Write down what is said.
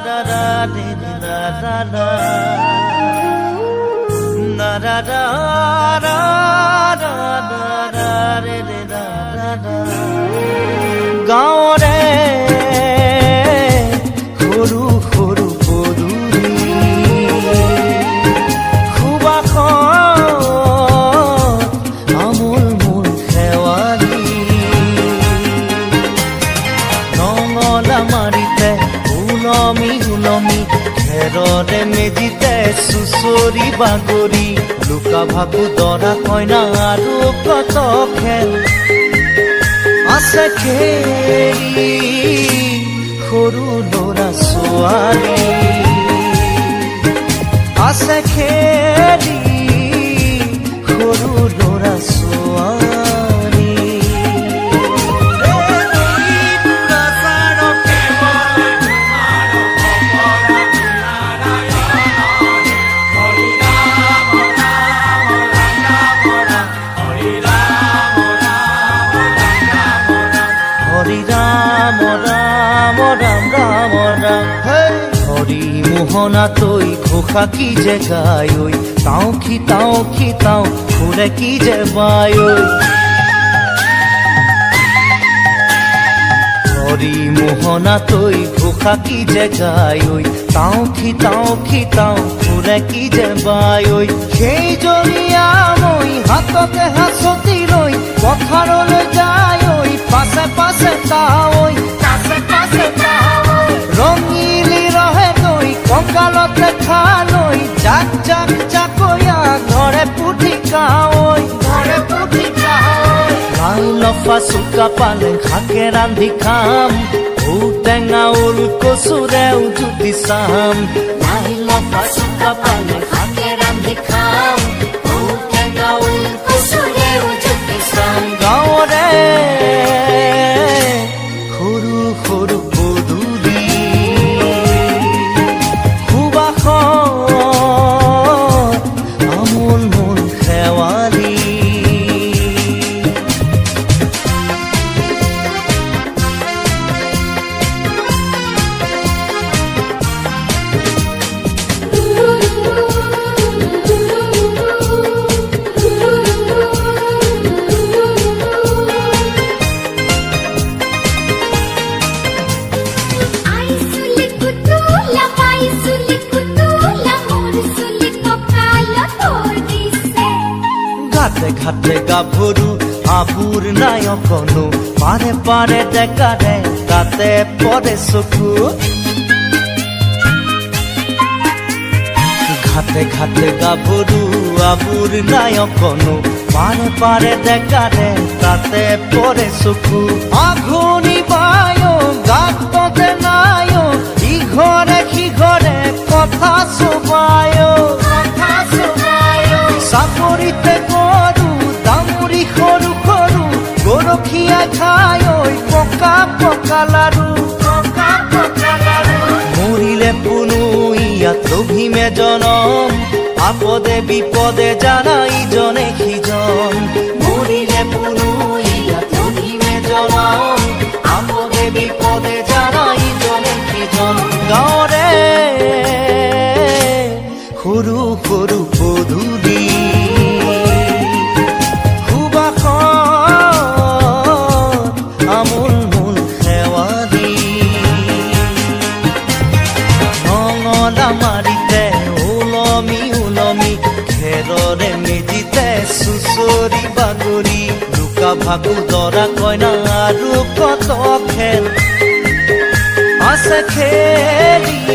da da de de da da da da da da da da da de de da da da gaore horu horu poduri khuba kho amul mul khewali nongola marite ulomi ulomi ঘেৰৰে মেজিতে চুচৰি বাগৰি লুকা ভাকু দৰা কইনা আৰু কত খেল আছে খেলি সৰু ল'ৰা ছোৱালী আছে খেলি সৰু ল'ৰা ছোৱালী হরি মোহনা তৈ ঘোষা কি যে গায় তাও খিতাও ফুলে কি যে বায় হরি মোহনা তৈ ঘোষা কি যে গায় তাও খিতাও ফুলে কি যে বায় সেই জৰিয়া মই হাততে হাঁচতি লৈ পথাৰলৈ যায় পাছে পাছে তাৱৈ ৰঙিলি ৰহে তৈ কঁকালতে খালৈ জাক জাক জাকৈয়া ঘৰে পুঠি কাৱৈ লাও লফা চুকা পালে শাকে ৰান্ধি খাম ঔটেঙা ওল কচুৰেও জুতি চাম লাই লফা চুকা পালে শাকে ৰান্ধি খাম ঔটেঙা ওল কচুৰেও জুতি চাম গাঁৱৰে সৰু সৰু পদূলি সুবাসত আমোল মোল শেৱালি ঘাটে ঘাটে গাভৰু আবুৰ নাই অকণো পাৰে পাৰে ডেকাৰে তাতে পৰে চকু ঘাটে ঘাটে গাভৰু আবুৰ নাই অকণো পাৰে পাৰে ডেকাৰে তাতে পৰে চকু আঘোণি বায় গাততে নাই ইঘৰে সিঘৰে কথা চবায় চাপৰিতে গৰু দামুৰি সৰু সৰু গৰখীয়া খাই পকা পকা লাৰু মৰিলে পুনু ইয়াত লভিমে জনম আপদে বিপদে জানা ইজনে সিজন মৰিলে পুনু ইয়াত লভিমে জনম আপদে বিপদে জানা ইজনে সিজন গাঁৱৰে সৰু সৰু পদূলি আমোল মোল শেৱালি নঙলা মাৰিতে ওলমি ওলমি ঘেৰৰে মেজিতে চুচৰি বাগৰি লুকা ভাকু দৰা কইনা আৰু কত খেল আছে খেলি